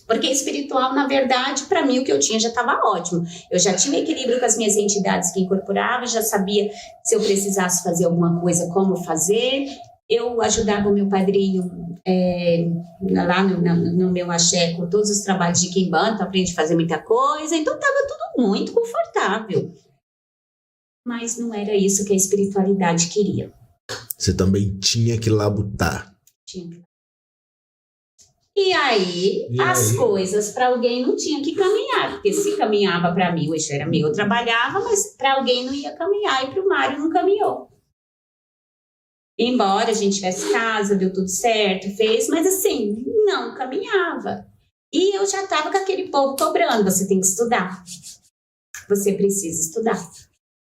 Porque espiritual, na verdade, para mim, o que eu tinha já estava ótimo. Eu já tinha equilíbrio com as minhas entidades que incorporava, já sabia se eu precisasse fazer alguma coisa, como fazer. Eu ajudava o meu padrinho lá no meu axé com todos os trabalhos de Kimbanda, aprendi a fazer muita coisa, então estava tudo muito confortável. Mas não era isso que a espiritualidade queria. Você também tinha que labutar. Tinha. E aí, as coisas para alguém não tinha que caminhar, porque se caminhava para mim, o eixo era meu, eu trabalhava, mas para alguém não ia caminhar, e para o Mário não caminhou. Embora a gente tivesse casa, deu tudo certo, fez, mas assim, não caminhava. E eu já estava com aquele povo cobrando, você tem que estudar. Você precisa estudar.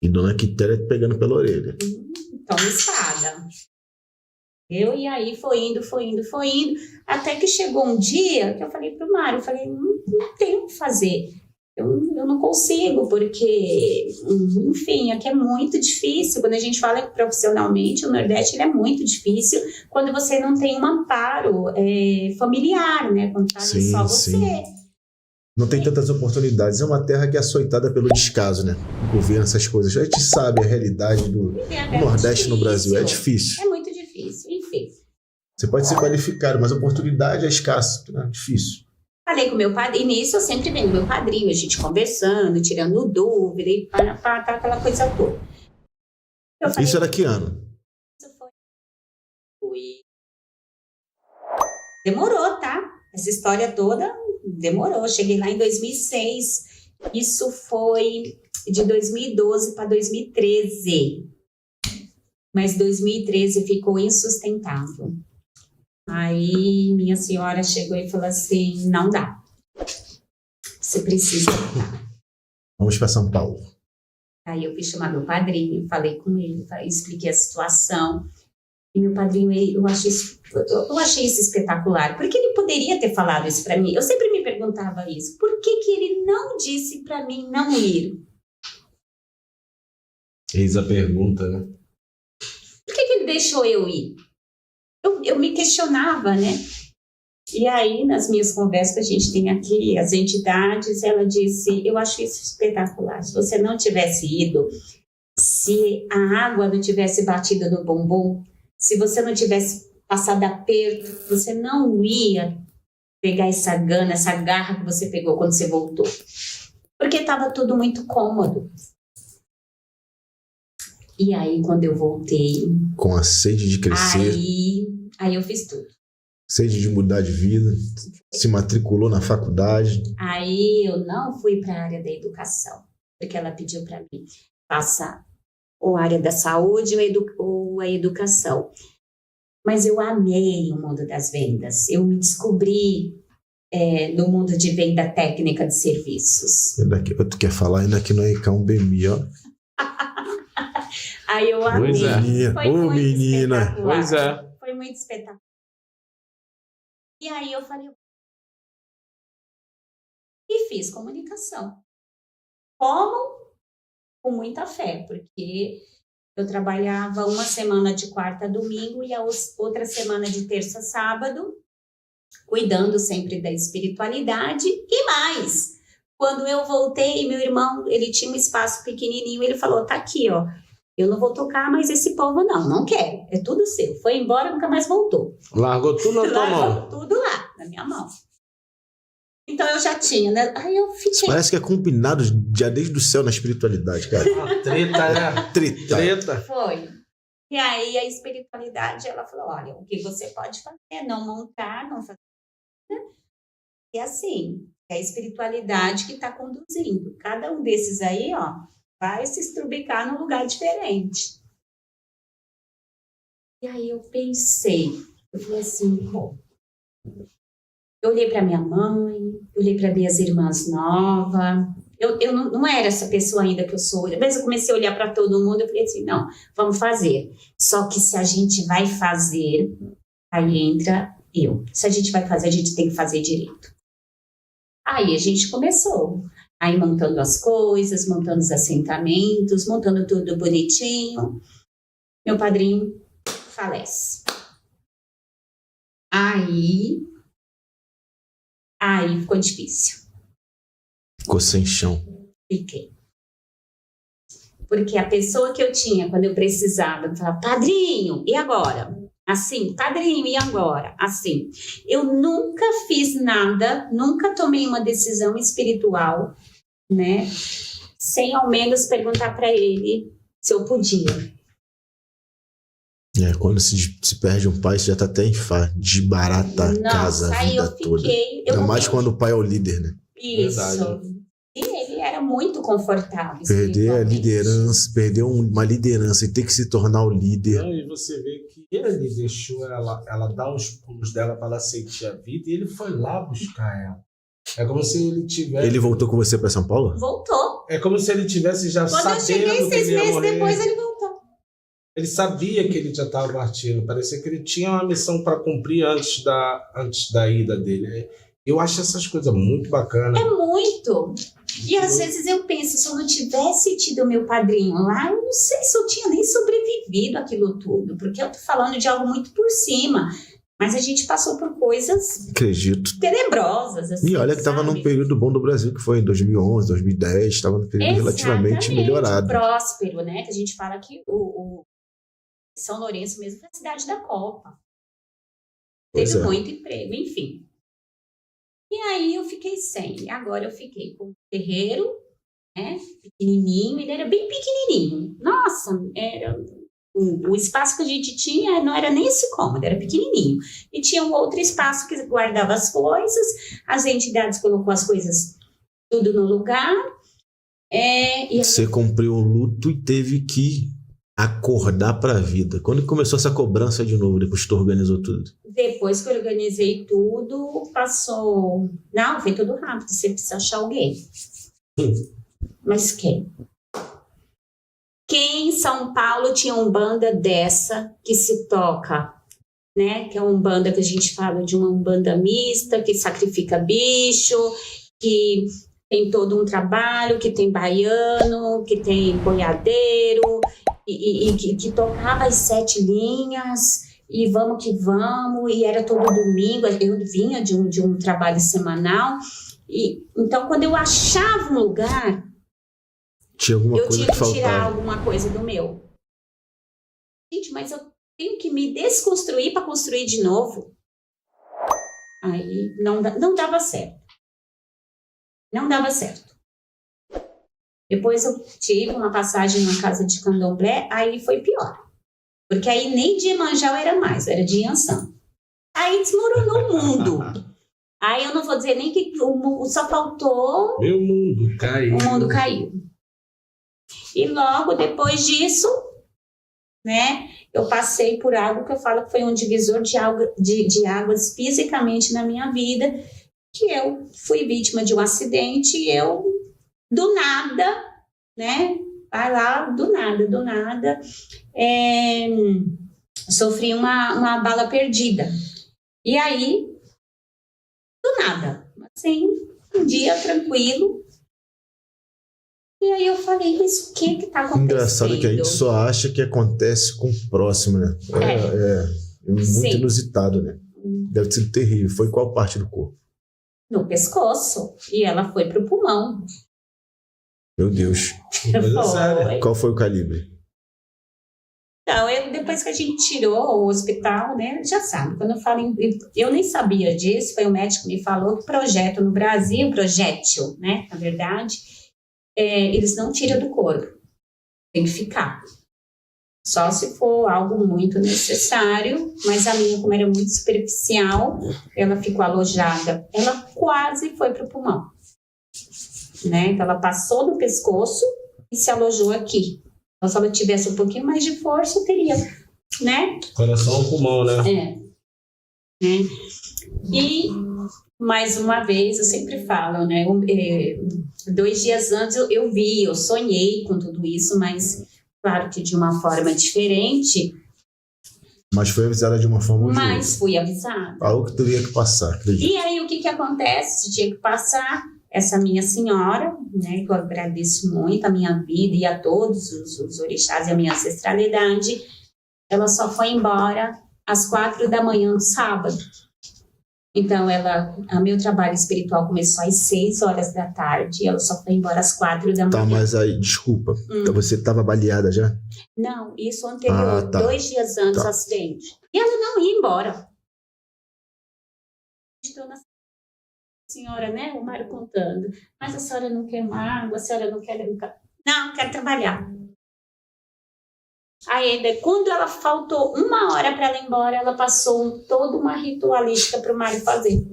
E Dona Quitéria pegando pela orelha. Toma espada. E aí foi indo, até que chegou um dia que eu falei pro Mário, eu falei, não tem o que fazer. Eu não consigo, porque, enfim, aqui é muito difícil. Quando a gente fala profissionalmente, o Nordeste ele é muito difícil quando você não tem um amparo familiar, né? Quando tá ali só você. Sim. Não tem tantas oportunidades. É uma terra que é açoitada pelo descaso, né? O governo, essas coisas. A gente sabe a realidade do Nordeste no Brasil. É difícil. É muito difícil, enfim. Você pode ser qualificado, mas a oportunidade é escassa. É difícil. Falei com meu padrinho, e nisso eu sempre vendo meu padrinho, a gente conversando, tirando dúvida, e aquela coisa toda. Isso era que ano? Isso foi... Demorou, tá? Essa história toda demorou. Cheguei lá em 2006. Isso foi de 2012 para 2013. Mas 2013 ficou insustentável. Aí minha senhora chegou e falou assim, não dá. Você precisa voltar. Vamos para São Paulo. Aí eu fui chamar meu padrinho, falei com ele, expliquei a situação. E meu padrinho, eu achei isso espetacular. Porque ele poderia ter falado isso para mim. Eu sempre me perguntava isso. Por que ele não disse para mim não ir? Eis a pergunta, né? Por que ele deixou eu ir? Eu me questionava, né? E aí, nas minhas conversas que a gente tem aqui, as entidades, ela disse, eu acho isso espetacular. Se você não tivesse ido, se a água não tivesse batido no bumbum, se você não tivesse passado aperto, você não ia pegar essa gana, essa garra que você pegou quando você voltou. Porque estava tudo muito cômodo. E aí, quando eu voltei... Com a sede de crescer. Aí eu fiz tudo. Sede de mudar de vida. Se matriculou na faculdade. Aí eu não fui para a área da educação. Porque ela pediu para mim, faça ou a área da saúde ou a educação. Mas eu amei o mundo das vendas. Eu me descobri no mundo de venda técnica de serviços. Tu quer falar ainda que não é um BMI, ó. Aí eu amei. Pois é. Foi muito menina. Pois é. Foi muito espetacular. E aí eu falei... E fiz comunicação. Como? Com muita fé, porque eu trabalhava uma semana de quarta a domingo e a outra semana de terça a sábado, cuidando sempre da espiritualidade e mais. Quando eu voltei, meu irmão, ele tinha um espaço pequenininho, ele falou, tá aqui, ó, eu não vou tocar mais esse povo não quero, é tudo seu. Foi embora, nunca mais voltou. Largou tudo na tua mão. Largou tudo lá, na minha mão. Então eu já tinha, né? Aí eu fiquei... Isso parece que é combinado já desde o céu na espiritualidade, cara. Uma treta, né? Treta. Foi. E aí a espiritualidade, ela falou, olha, o que você pode fazer é não montar, não fazer nada. E assim, é a espiritualidade que está conduzindo. Cada um desses aí, ó, vai se estrubicar num lugar diferente. E aí eu pensei, eu falei assim, bom... Eu olhei para minha mãe, eu olhei para minhas irmãs novas. Eu não era essa pessoa ainda que eu sou. Às vezes eu comecei a olhar para todo mundo e falei assim, não, vamos fazer. Só que se a gente vai fazer, aí entra eu. Se a gente vai fazer, a gente tem que fazer direito. Aí a gente começou. Aí montando as coisas, montando os assentamentos, montando tudo bonitinho. Meu padrinho falece. Aí Aí ficou difícil. Ficou sem chão. Fiquei. Porque a pessoa que eu tinha quando eu precisava, eu falava, padrinho, e agora? Assim, padrinho, e agora? Assim. Eu nunca fiz nada, nunca tomei uma decisão espiritual, né? Sem ao menos perguntar para ele se eu podia. Quando se perde um pai, você já tá até em desbarata a casa a vida toda. Ainda mais quando o pai é o líder, né? Isso. Verdade. E ele era muito confortável. Perder a liderança, perder uma liderança e ter que se tornar o líder. Não, e você vê que ele deixou ela dar os pulos dela para ela sentir a vida e ele foi lá buscar ela. É como se ele tivesse... Ele voltou com você para São Paulo? Voltou. É como se ele tivesse já Quando sabendo eu cheguei que 6 ele ia meses morrer. depois, ele voltou. Ele sabia que ele já estava partindo. Parecia que ele tinha uma missão para cumprir antes da ida dele. Eu acho essas coisas muito bacanas. É muito. E às vezes eu penso, se eu não tivesse tido meu padrinho lá, eu não sei se eu tinha nem sobrevivido aquilo tudo, porque eu tô falando de algo muito por cima. Mas a gente passou por coisas Acredito. tenebrosas. Assim, E olha que estava num período bom do Brasil, que foi em 2011, 2010, estava num período relativamente melhorado. Próspero, né? Que a gente fala que o São Lourenço mesmo foi a cidade da Copa. Teve muito emprego, enfim. E aí eu fiquei sem. Agora eu fiquei com o terreiro, né? Pequenininho, ele era bem pequenininho. Nossa, era... O espaço que a gente tinha não era nem esse cômodo, era pequenininho. E tinha um outro espaço que guardava as coisas, as entidades colocou as coisas tudo no lugar. Você cumpriu o luto e teve que acordar para a vida. Quando começou essa cobrança de novo, depois que tu organizou tudo? Depois que eu organizei tudo, passou... Não, foi tudo rápido, você precisa achar alguém. Mas quem? Quem em São Paulo tinha uma umbanda dessa que se toca, né? Que é uma umbanda que a gente fala de uma umbanda mista, que sacrifica bicho, que tem todo um trabalho, que tem baiano, que tem boiadeiro, e que tocava as 7 linhas, e vamos que vamos, e era todo domingo, eu vinha de um trabalho semanal, e então quando eu achava um lugar... Tinha alguma eu coisa tinha que faltava. tirar alguma coisa do meu. Gente, mas eu tenho que me desconstruir para construir de novo. Aí não dava certo. Não dava certo. Depois eu tive uma passagem na casa de candomblé, aí foi pior. Porque aí nem de Iemanjá era mais, era de Iansã. Aí desmoronou o mundo. Aí eu não vou dizer nem que só faltou... Meu mundo caiu. O mundo caiu. E logo depois disso, né, eu passei por algo que eu falo que foi um divisor de águas fisicamente na minha vida, que eu fui vítima de um acidente e eu, do nada, né, vai lá, do nada, sofri uma bala perdida. E aí, do nada, assim, um dia tranquilo, e aí eu falei, mas o que tá acontecendo? Engraçado que a gente só acha que acontece com o próximo, né? É muito Sim. inusitado, né? Deve ter sido terrível. Foi qual parte do corpo? No pescoço. E ela foi pro pulmão. Meu Deus. Foi. Qual foi o calibre? Então, depois que a gente tirou o hospital, né, já sabe, quando eu falo eu nem sabia disso, foi o médico que me falou que projétil no Brasil, projétil, né, na verdade, eles não tiram do corpo, tem que ficar. Só se for algo muito necessário, mas a minha, como era muito superficial, ela ficou alojada, ela quase foi para o pulmão, né, então ela passou do pescoço e se alojou aqui. Então, se ela tivesse um pouquinho mais de força, eu teria, né? Coração ou pulmão, né? E, mais uma vez, eu sempre falo, né? 2 dias antes eu sonhei com tudo isso, mas, claro que de uma forma diferente. Mas foi avisada de uma forma ou de outra. Mas fui avisada. Algo que teria que passar, acredito. E aí, o que acontece? Tinha que passar... Essa minha senhora, né, que eu agradeço muito a minha vida e a todos os orixás e a minha ancestralidade, ela só foi embora às 4 da manhã do sábado. Então, meu trabalho espiritual começou às 6 horas da tarde e ela só foi embora às 4 da manhã. Tá, mas aí, desculpa, você estava baleada já? Não, isso anterior, 2 dias antes do acidente. E ela não ia embora. Estou na senhora, né? O Mário contando. Mas a senhora não quer uma água, a senhora não quer... Não, quero trabalhar. Aí, quando ela faltou 1 hora para ela ir embora, ela passou toda uma ritualística para o Mário fazer.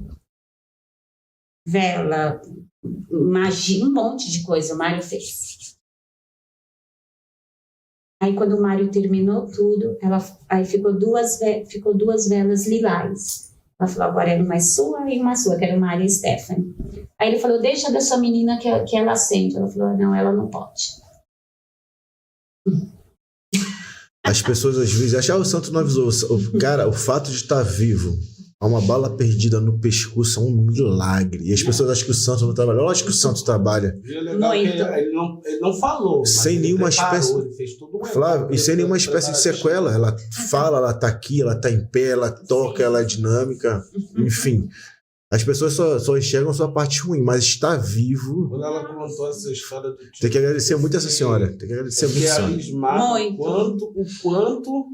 Vela, magia, um monte de coisa o Mário fez. Aí, quando o Mário terminou tudo, aí ficou duas velas lilás. Ela falou, agora é uma sua e uma sua, que era o Mário e a Stephanie. Aí ele falou, deixa da sua menina que ela acende. Ela falou, não, ela não pode. As pessoas às vezes acham, o santo não avisou. Cara, o fato de estar vivo, há uma bala perdida no pescoço, é um milagre. E as pessoas acham que o santo não trabalha. Lógico que o santo trabalha. E é legal que ele não falou. Sem nenhuma espécie. Ele fez tudo Flávio, e sem nenhuma espécie de sequela. Ela fala, ela tá aqui, ela tá em pé, ela toca, ela é dinâmica. Enfim. As pessoas só enxergam sua parte ruim, mas está vivo. Quando ela contou essa história do tem que agradecer muito essa senhora. Tem que agradecer muito essa senhora. O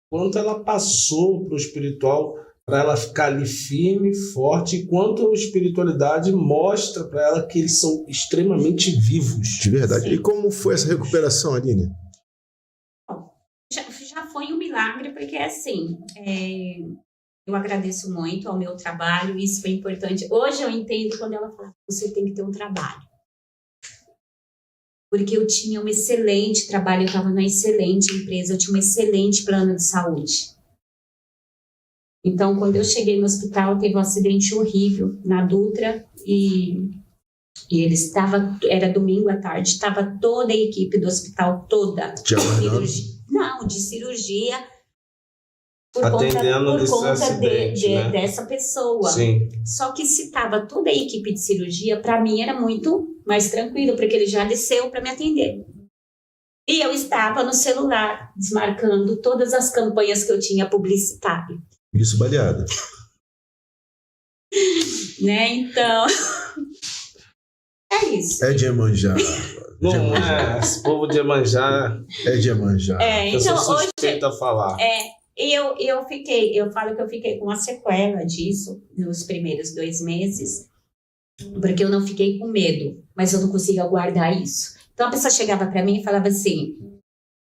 quanto ela passou pro espiritual para ela ficar ali firme, forte, e quanto a espiritualidade mostra para ela que eles são extremamente vivos. De verdade. Sim. E como foi essa recuperação, Aline? Já foi um milagre, porque assim... Eu agradeço muito ao meu trabalho, isso foi importante. Hoje eu entendo quando ela fala, você tem que ter um trabalho. Porque eu tinha um excelente trabalho, eu estava numa excelente empresa, eu tinha um excelente plano de saúde. Então, quando eu cheguei no hospital, teve um acidente horrível na Dutra e era domingo à tarde, estava toda a equipe do hospital, toda. De cirurgia. Por conta dessa pessoa. Sim. Só que se estava toda a equipe de cirurgia, para mim era muito mais tranquilo, porque ele já desceu para me atender. E eu estava no celular, desmarcando todas as campanhas que eu tinha publicitário. Isso, baleada. Né, então... É isso. É de Iemanjá. Não é, esse povo de Iemanjá... É de Iemanjá. Eu sou suspeita a falar. E eu falo que eu fiquei com uma sequela disso nos primeiros 2 meses, porque eu não fiquei com medo, mas eu não conseguia guardar isso. Então a pessoa chegava para mim e falava assim,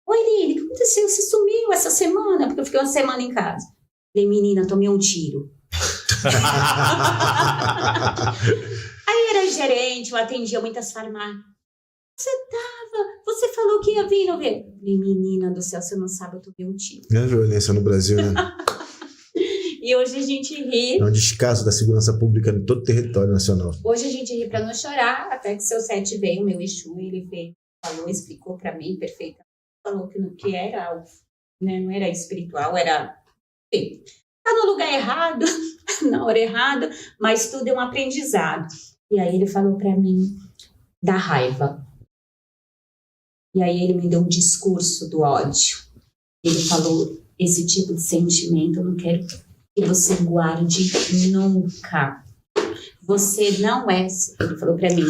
oi Lili, o que aconteceu? Você sumiu essa semana? Porque eu fiquei 1 semana em casa. Falei, menina, tomei um tiro. Aí era gerente, eu atendia muitas farmácias. Você falou que ia vir, não veio? Falei, menina do céu, você não sabe, eu tomei um tiro. É a violência no Brasil, né? E hoje a gente ri. É um descaso da segurança pública em todo o território nacional. Hoje a gente ri pra não chorar, até que seu Sete veio, o meu Exu, ele veio, falou, explicou pra mim perfeitamente. Falou que era algo, né, não era espiritual, era... Enfim, tá no lugar errado, na hora errada, mas tudo é um aprendizado. E aí ele falou pra mim da raiva. E aí ele me deu um discurso do ódio. Ele falou, esse tipo de sentimento eu não quero que você guarde nunca. Você não é... Ele falou pra mim,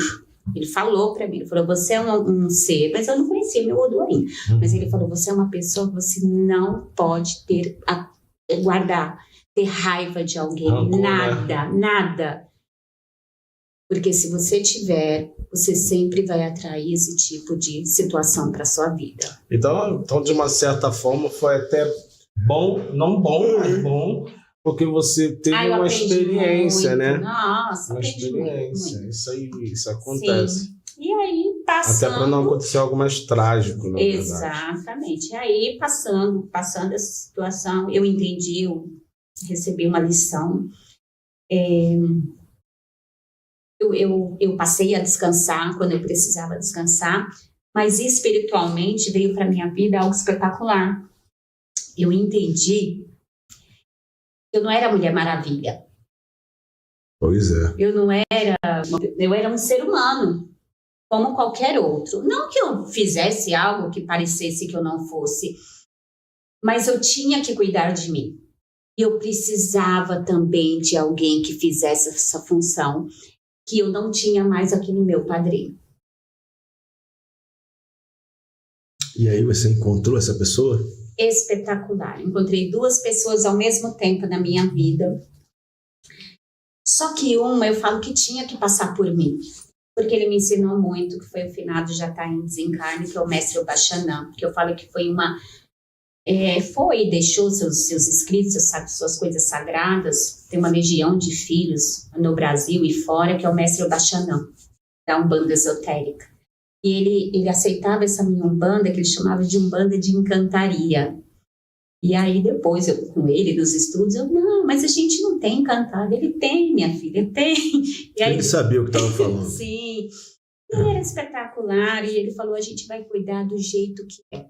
ele falou, você é um ser, mas eu não conhecia meu Odu ainda. Mas ele falou, você é uma pessoa que você não pode guardar, ter raiva de alguém, nada. Porque se você tiver, você sempre vai atrair esse tipo de situação para sua vida. Então, de uma certa forma, foi até bom, não bom, mas bom, porque você teve uma experiência, muito. Né? Nossa, uma experiência. Muito. Isso acontece. Sim. E aí, passando... Até para não acontecer algo mais trágico, na verdade. Exatamente. E aí, passando essa situação, eu entendi, eu recebi uma lição. Eu passei a descansar quando eu precisava descansar, mas espiritualmente veio para minha vida algo espetacular. Eu entendi que eu não era Mulher Maravilha. Pois é. Eu era um ser humano, como qualquer outro. Não que eu fizesse algo que parecesse que eu não fosse, mas eu tinha que cuidar de mim. eu precisava também de alguém que fizesse essa função, que eu não tinha mais aqui no meu padrinho. E aí você encontrou essa pessoa? Espetacular. Encontrei 2 pessoas ao mesmo tempo na minha vida. Só que uma eu falo que tinha que passar por mim, porque ele me ensinou muito, que foi o finado, já está em desencarne, que é o mestre Obaxanã, que eu falo que foi deixou seus escritos, suas coisas sagradas. Tem uma legião de filhos no Brasil e fora, que é o mestre Obaxanã, da Umbanda Esotérica. E ele aceitava essa minha Umbanda, que ele chamava de Umbanda de Encantaria. E aí depois, eu com ele, nos estudos, não, mas a gente não tem encantado. Ele tem, minha filha, tem. E aí, Ele sabia o que estava falando. Sim. Ele era espetacular, e ele falou, a gente vai cuidar do jeito que é.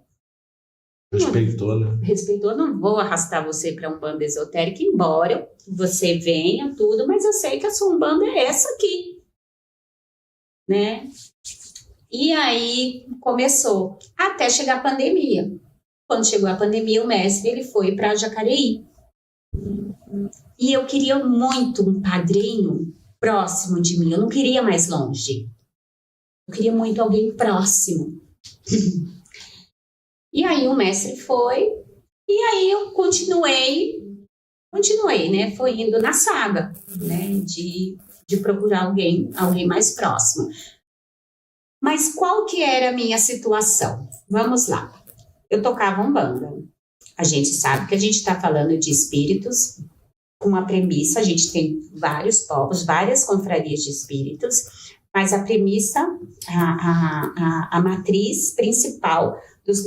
Respeitou, né? Respeitou, não vou arrastar você para Umbanda esotérica, embora você venha, tudo, mas eu sei que a sua Umbanda é essa aqui, né? E aí começou, até chegar a pandemia. Quando chegou a pandemia, o mestre ele foi para Jacareí. E eu queria muito um padrinho próximo de mim, eu não queria mais longe. Eu queria muito alguém próximo. E aí o mestre foi, e aí eu continuei, né? Foi indo na saga, né? De procurar alguém mais próximo. Mas qual que era a minha situação? Vamos lá. Eu tocava Umbanda. A gente sabe que a gente está falando de espíritos com uma premissa, a gente tem vários povos, várias confrarias de espíritos, mas a premissa, a matriz principal dos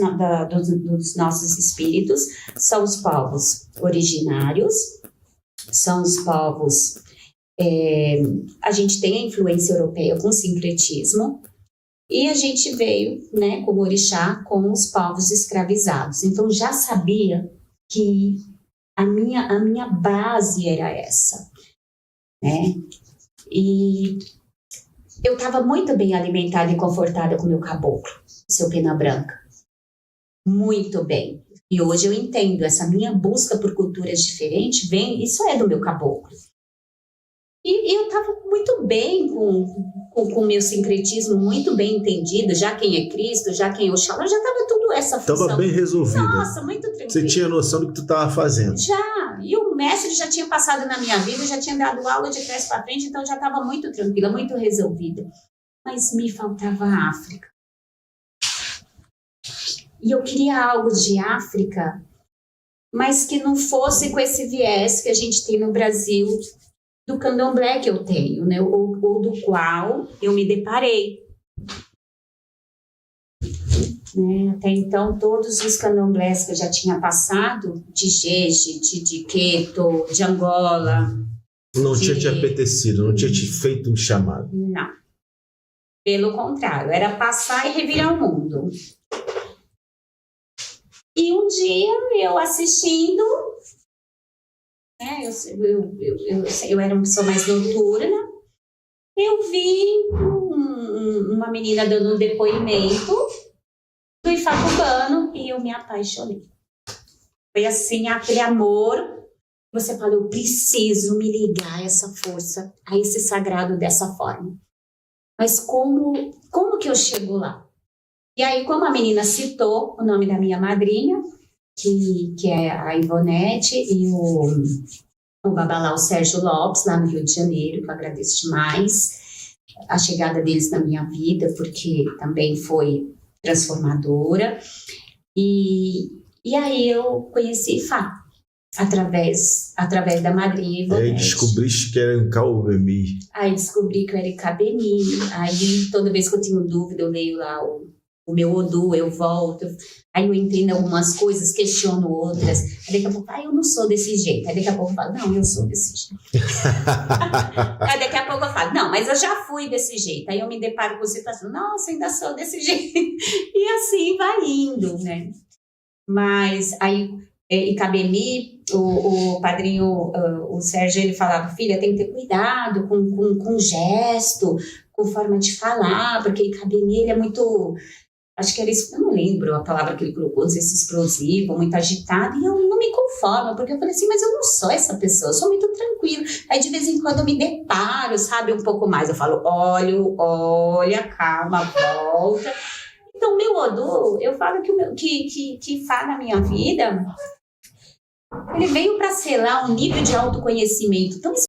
nossos espíritos são os povos originários, são os povos... a gente tem a influência europeia com o sincretismo, e a gente veio, né, como orixá, com os povos escravizados. Então, já sabia que a minha base era essa, né? E eu estava muito bem alimentada e confortada com o meu caboclo, o seu Pena Branca. Muito bem. E hoje eu entendo, essa minha busca por culturas diferentes, isso é do meu caboclo. E eu estava muito bem com o meu sincretismo, muito bem entendido, já quem é Cristo, já quem é Oxalá, já estava tudo essa função. Estava bem resolvida. Nossa, muito tranquilo. Você tinha noção do que tu estava fazendo. Já, e o mestre já tinha passado na minha vida, já tinha dado aula de trás para frente, então já estava muito tranquila, muito resolvida. Mas me faltava a África. E eu queria algo de África, mas que não fosse com esse viés que a gente tem no Brasil, do candomblé que eu tenho, né? Ou do qual eu me deparei. Né? Até então, todos os candomblés que eu já tinha passado, de Jeje, de Queto, de Angola... Não tinha te apetecido, não tinha te feito um chamado. Não. Pelo contrário, era passar e revirar o mundo. E um dia, eu assistindo... Eu era uma pessoa mais noturna, eu vi uma menina dando um depoimento do Ifá cubano e eu me apaixonei. Foi assim, aquele amor, você fala, eu preciso me ligar a essa força, a esse sagrado dessa forma. Mas como que eu chego lá? E aí, como a menina citou o nome da minha madrinha, que é a Ivonete, e o babalá, o Sérgio Lopes, lá no Rio de Janeiro, que eu agradeço demais a chegada deles na minha vida, porque também foi transformadora. E aí eu conheci Ifá, através da madrinha Ivonete. Aí descobriste que era um Caubemi. Aí descobri que eu era Icabeni. Aí toda vez que eu tenho dúvida, eu leio lá o meu Odu, eu volto, aí eu entendo algumas coisas, questiono outras, aí daqui a pouco, eu não sou desse jeito, aí daqui a pouco eu falo, não, eu sou desse jeito. Aí daqui a pouco eu falo, não, mas eu já fui desse jeito, aí eu me deparo com você e falo, nossa, ainda sou desse jeito, e assim vai indo, né? Mas aí, Icabemi, o padrinho, o Sérgio, ele falava, filha, tem que ter cuidado com gesto, com forma de falar, porque Icabemi, ele é muito... acho que era isso, eu não lembro a palavra que ele colocou, não sei se explosivo, muito agitado, e eu não me conformo, porque eu falei assim, mas eu não sou essa pessoa, eu sou muito tranquila. Aí de vez em quando eu me deparo, sabe, um pouco mais, eu falo, olha, calma, volta. Então, o meu Odu, eu falo que Fá na minha vida, ele veio para selar um nível de autoconhecimento tão